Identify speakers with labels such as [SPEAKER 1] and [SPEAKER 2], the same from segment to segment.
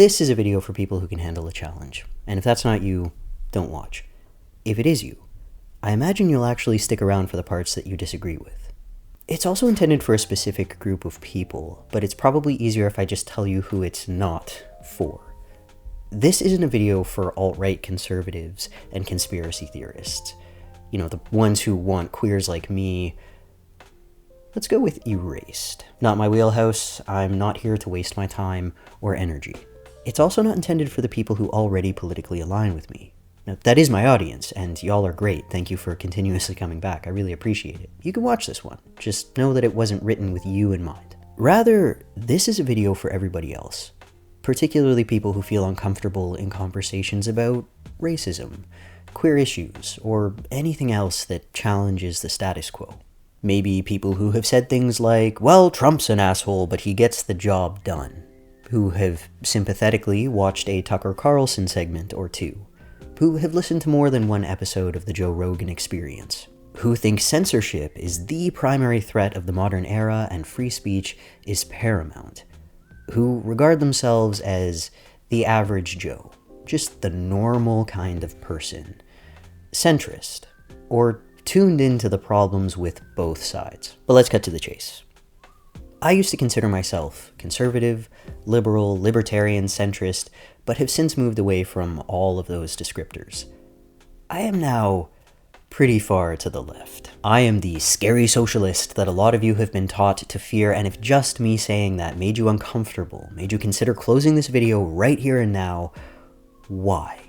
[SPEAKER 1] This is a video for people who can handle a challenge, and if that's not you, don't watch. If it is you, I imagine you'll actually stick around for the parts that you disagree with. It's also intended for a specific group of people, but it's probably easier if I just tell you who it's not for. This isn't a video for alt-right conservatives and conspiracy theorists. You know, the ones who want queers like me. Let's go with erased. Not my wheelhouse, I'm not here to waste my time or energy. It's also not intended for the people who already politically align with me. Now, that is my audience, and y'all are great. Thank you for continuously coming back. I really appreciate it. You can watch this one. Just know that it wasn't written with you in mind. Rather, this is a video for everybody else, particularly people who feel uncomfortable in conversations about racism, queer issues, or anything else that challenges the status quo. Maybe people who have said things like, well, Trump's an asshole, but he gets the job done. Who have sympathetically watched a Tucker Carlson segment or two. Who have listened to more than one episode of the Joe Rogan Experience. Who think censorship is the primary threat of the modern era and free speech is paramount. Who regard themselves as the average Joe. Just the normal kind of person. Centrist. Or tuned into the problems with both sides. But let's cut to the chase. I used to consider myself conservative, liberal, libertarian, centrist, but have since moved away from all of those descriptors. I am now pretty far to the left. I am the scary socialist that a lot of you have been taught to fear, and if just me saying that made you uncomfortable, made you consider closing this video right here and now, why?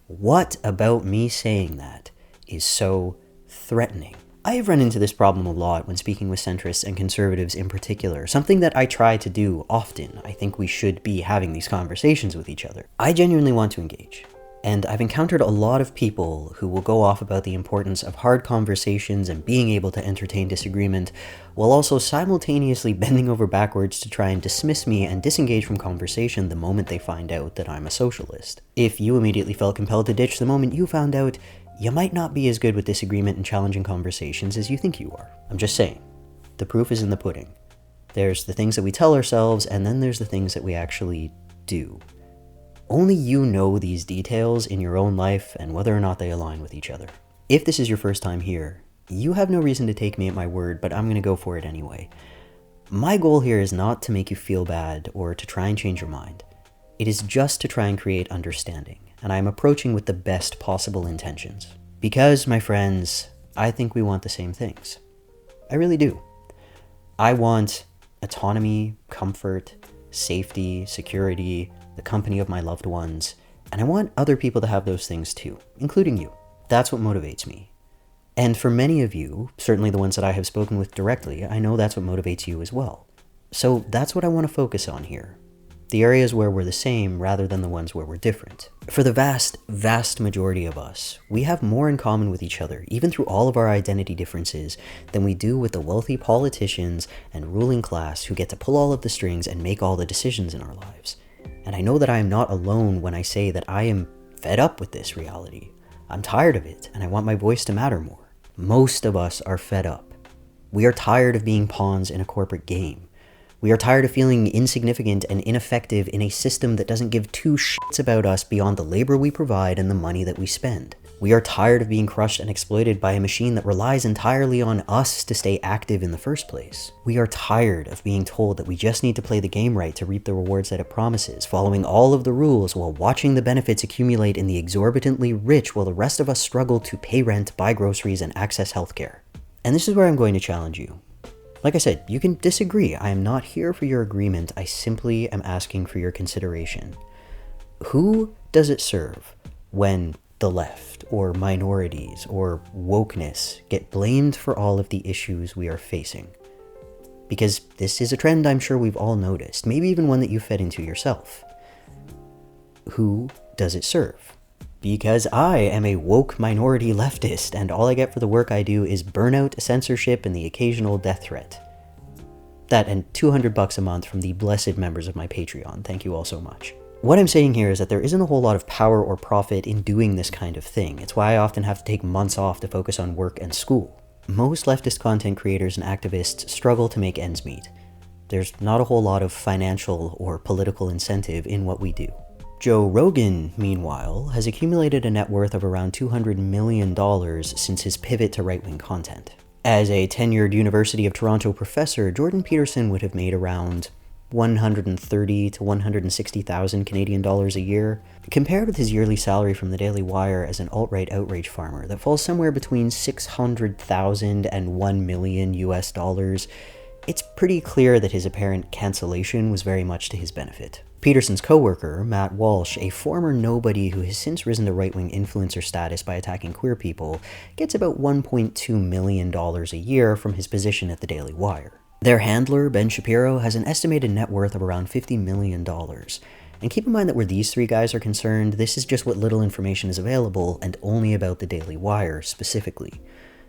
[SPEAKER 1] What about me saying that is so threatening? I have run into this problem a lot when speaking with centrists and conservatives in particular, something that I try to do often. I think we should be having these conversations with each other. I genuinely want to engage, and I've encountered a lot of people who will go off about the importance of hard conversations and being able to entertain disagreement, while also simultaneously bending over backwards to try and dismiss me and disengage from conversation the moment they find out that I'm a socialist. If you immediately felt compelled to ditch the moment you found out, you might not be as good with disagreement and challenging conversations as you think you are. I'm just saying. The proof is in the pudding. There's the things that we tell ourselves, and then there's the things that we actually do. Only you know these details in your own life and whether or not they align with each other. If this is your first time here, you have no reason to take me at my word, but I'm going to go for it anyway. My goal here is not to make you feel bad or to try and change your mind. It is just to try and create understanding, and I'm approaching with the best possible intentions. Because, my friends, I think we want the same things. I really do. I want autonomy, comfort, safety, security, the company of my loved ones, and I want other people to have those things too, including you. That's what motivates me. And for many of you, certainly the ones that I have spoken with directly, I know that's what motivates you as well. So that's what I want to focus on here. The areas where we're the same rather than the ones where we're different. For the vast, vast majority of us, we have more in common with each other, even through all of our identity differences, than we do with the wealthy politicians and ruling class who get to pull all of the strings and make all the decisions in our lives. And I know that I am not alone when I say that I am fed up with this reality. I'm tired of it, and I want my voice to matter more. Most of us are fed up. We are tired of being pawns in a corporate game. We are tired of feeling insignificant and ineffective in a system that doesn't give two shits about us beyond the labor we provide and the money that we spend. We are tired of being crushed and exploited by a machine that relies entirely on us to stay active in the first place. We are tired of being told that we just need to play the game right to reap the rewards that it promises, following all of the rules while watching the benefits accumulate in the exorbitantly rich while the rest of us struggle to pay rent, buy groceries, and access healthcare. And this is where I'm going to challenge you. Like I said, you can disagree. I am not here for your agreement. I simply am asking for your consideration. Who does it serve when the left or minorities or wokeness get blamed for all of the issues we are facing? Because this is a trend I'm sure we've all noticed, maybe even one that you fed into yourself. Who does it serve? Because I am a woke minority leftist, and all I get for the work I do is burnout, censorship, and the occasional death threat. That and $200 a month from the blessed members of my Patreon. Thank you all so much. What I'm saying here is that there isn't a whole lot of power or profit in doing this kind of thing. It's why I often have to take months off to focus on work and school. Most leftist content creators and activists struggle to make ends meet. There's not a whole lot of financial or political incentive in what we do. Joe Rogan, meanwhile, has accumulated a net worth of around $200 million since his pivot to right-wing content. As a tenured University of Toronto professor, Jordan Peterson would have made around 130 to 160,000 Canadian dollars a year, compared with his yearly salary from the Daily Wire as an alt-right outrage farmer that falls somewhere between 600,000 and 1 million US dollars. It's pretty clear that his apparent cancellation was very much to his benefit. Peterson's co-worker, Matt Walsh, a former nobody who has since risen to right-wing influencer status by attacking queer people, gets about $1.2 million a year from his position at the Daily Wire. Their handler, Ben Shapiro, has an estimated net worth of around $50 million. And keep in mind that where these three guys are concerned, this is just what little information is available, and only about the Daily Wire specifically.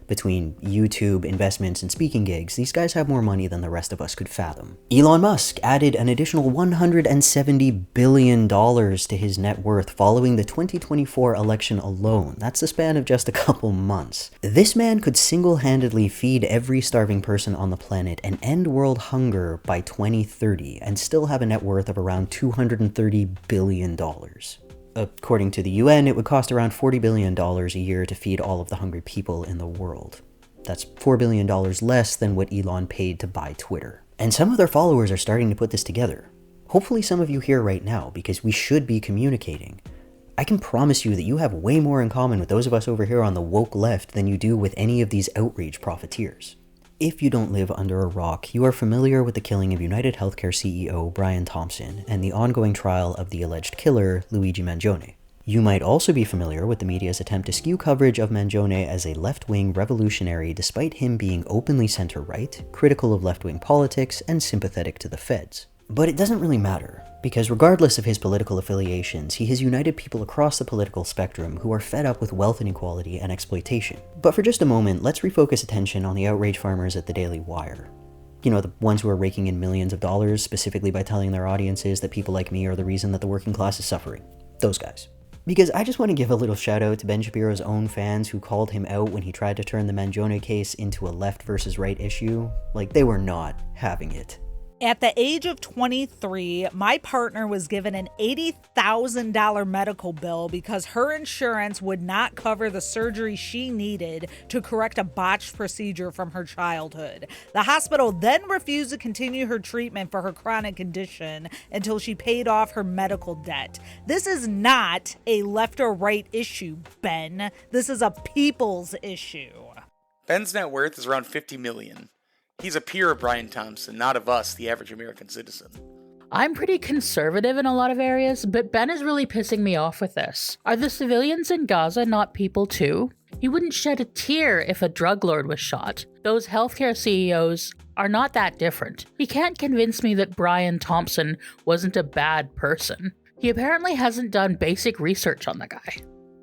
[SPEAKER 1] Between YouTube, investments, and speaking gigs, these guys have more money than the rest of us could fathom. Elon Musk added an additional $170 billion to his net worth following the 2024 election alone. That's the span of just a couple months. This man could single-handedly feed every starving person on the planet and end world hunger by 2030 and still have a net worth of around $230 billion. According to the UN, it would cost around $40 billion a year to feed all of the hungry people in the world. That's $4 billion less than what Elon paid to buy Twitter. And some of their followers are starting to put this together. Hopefully some of you here right now, because we should be communicating. I can promise you that you have way more in common with those of us over here on the woke left than you do with any of these outrage profiteers. If you don't live under a rock, you are familiar with the killing of United Healthcare CEO Brian Thompson and the ongoing trial of the alleged killer Luigi Mangione. You might also be familiar with the media's attempt to skew coverage of Mangione as a left-wing revolutionary despite him being openly center-right, critical of left-wing politics, and sympathetic to the feds. But it doesn't really matter, because regardless of his political affiliations, he has united people across the political spectrum who are fed up with wealth inequality and exploitation. But for just a moment, let's refocus attention on the outrage farmers at the Daily Wire. You know, the ones who are raking in millions of dollars, specifically by telling their audiences that people like me are the reason that the working class is suffering. Those guys. Because I just want to give a little shout out to Ben Shapiro's own fans who called him out when he tried to turn the Mangione case into a left versus right issue. Like, they were not having it.
[SPEAKER 2] At the age of 23, my partner was given an $80,000 medical bill because her insurance would not cover the surgery she needed to correct a botched procedure from her childhood. The hospital then refused to continue her treatment for her chronic condition until she paid off her medical debt. This is not a left or right issue, Ben. This is a people's issue.
[SPEAKER 3] Ben's net worth is around $50 million. He's a peer of Brian Thompson, not of us, the average American citizen.
[SPEAKER 4] I'm pretty conservative in a lot of areas, but Ben is really pissing me off with this. Are the civilians in Gaza not people too? He wouldn't shed a tear if a drug lord was shot. Those healthcare CEOs are not that different. He can't convince me that Brian Thompson wasn't a bad person. He apparently hasn't done basic research on the guy.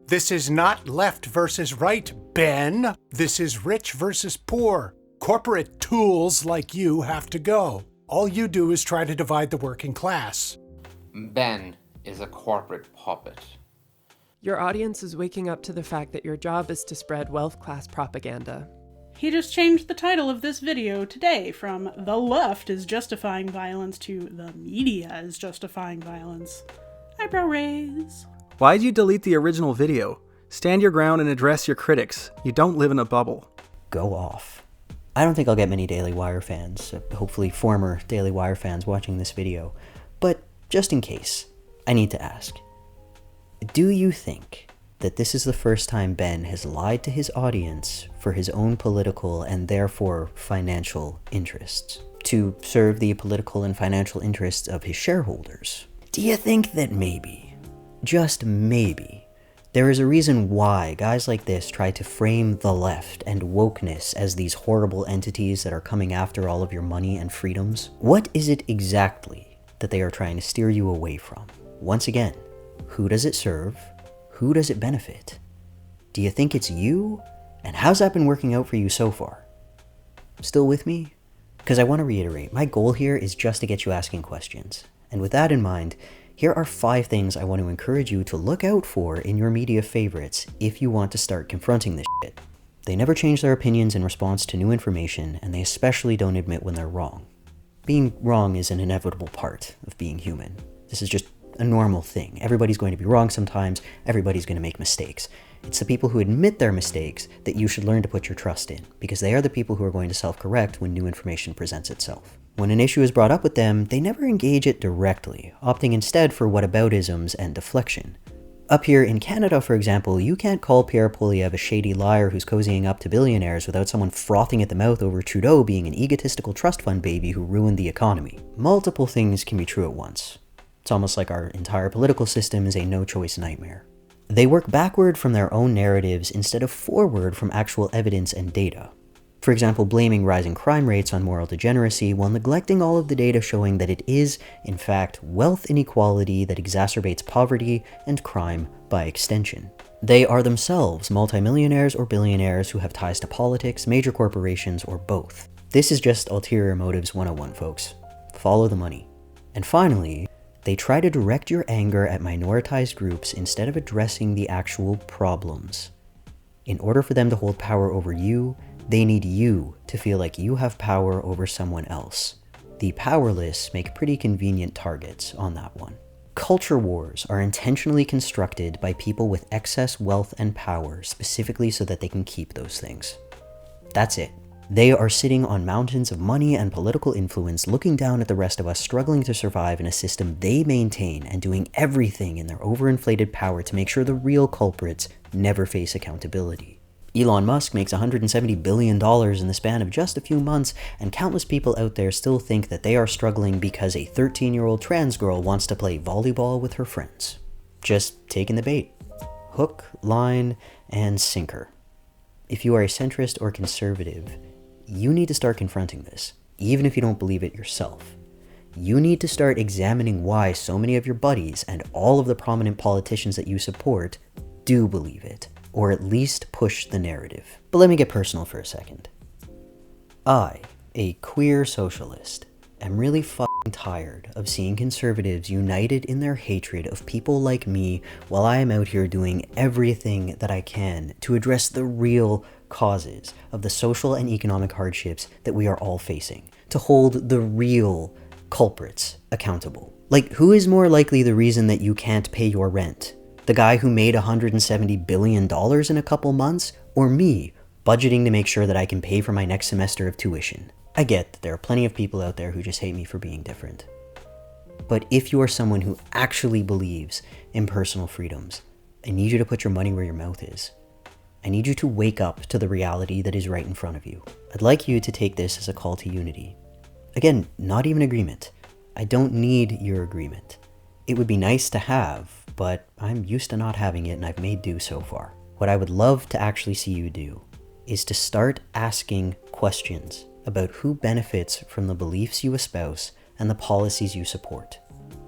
[SPEAKER 5] This is not left versus right, Ben. This is rich versus poor. Corporate tools like you have to go. All you do is try to divide the working class.
[SPEAKER 6] Ben is a corporate puppet.
[SPEAKER 7] Your audience is waking up to the fact that your job is to spread wealth class propaganda.
[SPEAKER 8] He just changed the title of this video today from "The left is justifying violence" to "The media is justifying violence." Eyebrow raise.
[SPEAKER 9] Why'd you delete the original video? Stand your ground and address your critics. You don't live in a bubble.
[SPEAKER 1] Go off. I don't think I'll get many Daily Wire fans, hopefully former Daily Wire fans watching this video, but just in case, I need to ask, do you think that this is the first time Ben has lied to his audience for his own political and therefore financial interests, to serve the political and financial interests of his shareholders? Do you think that maybe, just maybe, there is a reason why guys like this try to frame the left and wokeness as these horrible entities that are coming after all of your money and freedoms? What is it exactly that they are trying to steer you away from? Once again, who does it serve? Who does it benefit? Do you think it's you? And how's that been working out for you so far? Still with me? Because I want to reiterate, my goal here is just to get you asking questions. And with that in mind, here are 5 things I want to encourage you to look out for in your media favorites if you want to start confronting this shit. They never change their opinions in response to new information, and they especially don't admit when they're wrong. Being wrong is an inevitable part of being human. This is just a normal thing. Everybody's going to be wrong sometimes. Everybody's going to make mistakes. It's the people who admit their mistakes that you should learn to put your trust in, because they are the people who are going to self-correct when new information presents itself. When an issue is brought up with them, they never engage it directly, opting instead for whataboutisms and deflection. Up here in Canada, for example, you can't call Pierre Poilievre a shady liar who's cozying up to billionaires without someone frothing at the mouth over Trudeau being an egotistical trust fund baby who ruined the economy. Multiple things can be true at once. It's almost like our entire political system is a no-choice nightmare. They work backward from their own narratives instead of forward from actual evidence and data. For example, blaming rising crime rates on moral degeneracy while neglecting all of the data showing that it is, in fact, wealth inequality that exacerbates poverty and crime by extension. They are themselves multimillionaires or billionaires who have ties to politics, major corporations, or both. This is just ulterior motives 101, folks. Follow the money. And finally, they try to direct your anger at minoritized groups instead of addressing the actual problems. In order for them to hold power over you, they need you to feel like you have power over someone else. The powerless make pretty convenient targets on that one. Culture wars are intentionally constructed by people with excess wealth and power, specifically so that they can keep those things. That's it. They are sitting on mountains of money and political influence, looking down at the rest of us struggling to survive in a system they maintain and doing everything in their overinflated power to make sure the real culprits never face accountability. Elon Musk makes $170 billion in the span of just a few months, and countless people out there still think that they are struggling because a 13-year-old trans girl wants to play volleyball with her friends. Just taking the bait. Hook, line, and sinker. If you are a centrist or conservative, you need to start confronting this, even if you don't believe it yourself. You need to start examining why so many of your buddies and all of the prominent politicians that you support do believe it, or at least push the narrative. But let me get personal for a second. I, a queer socialist, am really fucking tired of seeing conservatives united in their hatred of people like me while I am out here doing everything that I can to address the real causes of the social and economic hardships that we are all facing, to hold the real culprits accountable. Like, who is more likely the reason that you can't pay your rent? The guy who made $170 billion in a couple months? Or me, budgeting to make sure that I can pay for my next semester of tuition? I get that there are plenty of people out there who just hate me for being different. But if you are someone who actually believes in personal freedoms, I need you to put your money where your mouth is. I need you to wake up to the reality that is right in front of you. I'd like you to take this as a call to unity. Again, not even agreement. I don't need your agreement. It would be nice to have, but I'm used to not having it and I've made do so far. What I would love to actually see you do is to start asking questions about who benefits from the beliefs you espouse and the policies you support.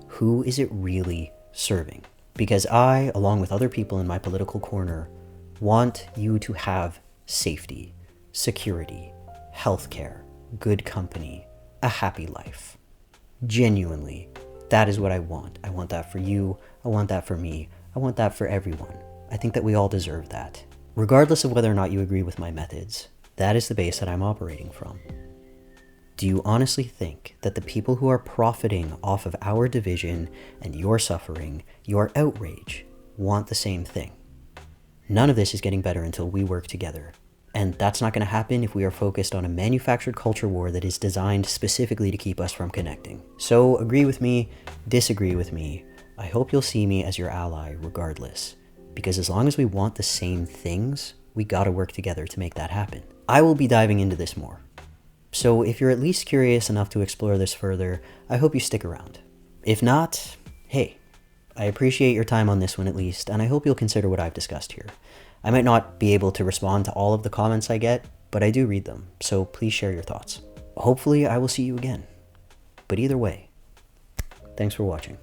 [SPEAKER 1] Who is it really serving? Because I, along with other people in my political corner, want you to have safety, security, healthcare, good company, a happy life. Genuinely, that is what I want. I want that for you. I want that for me. I want that for everyone. I think that we all deserve that. Regardless of whether or not you agree with my methods, that is the base that I'm operating from. Do you honestly think that the people who are profiting off of our division and your suffering, your outrage, want the same thing? None of this is getting better until we work together. And that's not going to happen if we are focused on a manufactured culture war that is designed specifically to keep us from connecting. So agree with me, disagree with me. I hope you'll see me as your ally regardless. Because as long as we want the same things, we gotta work together to make that happen. I will be diving into this more. So if you're at least curious enough to explore this further, I hope you stick around. If not, hey, I appreciate your time on this one at least, and I hope you'll consider what I've discussed here. I might not be able to respond to all of the comments I get, but I do read them, so please share your thoughts. Hopefully I will see you again. But either way, thanks for watching.